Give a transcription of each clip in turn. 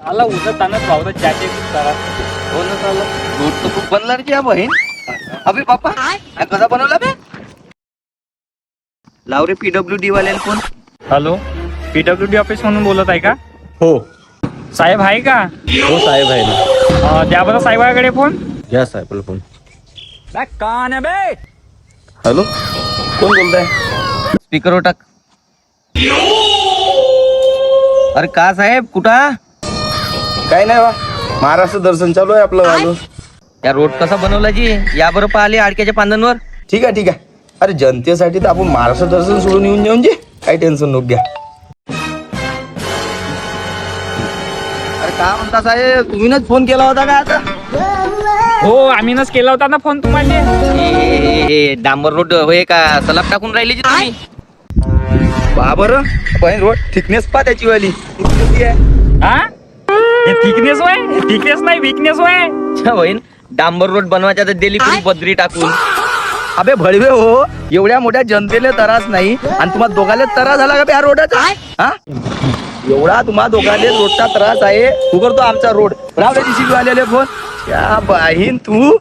आला उधर ताना स्वागत जाके करा हो ना चाललं रोड तर खूप बनला रे क्या बहीण. अबे बाप्पा हा कसा बनवला बे. लाव रे PWD वाल्याला फोन. हॅलो PWD ऑफिस म्हणून बोलत आहे का? हो साहेब आहे का? हो साहेब आहे ना. द्या बरं साहेबाकडे फोन. घ्या साहेब फोन. कान आहे बे. हॅलो कोण बोलताय? स्पीकरवर टाक. अरे का साहेब कुठं. काय नाही बा, महाराष्ट्र दर्शन चालू आहे आपलं वालू. या रोड कसा बनवला जी या बरं पाहिले आडक्याच्या पांदांवर. ठीक आहे ठीक आहे. अरे जनतेसाठी तर आपण महाराष्ट्र दर्शन सोडून येऊन जाऊन जे काही टेन्शन नको घ्या. अरे का म्हणता साहेब तुम्हीच फोन केला होता का आता. हो आम्हीच केला होता ना फोन तुम्हाला. डांबर रोड होय का सलाब टाकून राहिली जी तुम्ही. पहा बरं पण रोड थिकनेस पहा त्याची वाली किती आहे. हा हे थिकनेस होय, थिकनेस नाही विकनेस होय. बहीण डांबर रोड बनवायच्या तर दिली पुरी बद्री टाकून. अबे भडवे हो, एवढ्या मोठ्या जनतेला त्रास नाही आणि तुम्हाला दोघाले त्रास झाला का बे या रोडाचा. हा एवढा तुम्हा दोघाले रोडचा त्रास आहे. तू करतो आमचा रोड रावले जीसीबी वाल्याले फोन. त्या बाहीन तू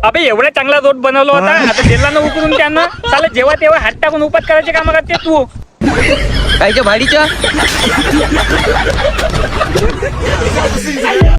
अबे एवढा चांगला रोड बनवला होता आता दिला ना उकरून त्यांना. चालेल जेव्हा तेव्हा हात टाकून उपात करायचे काम करते तू. कायच्या भाडीच्या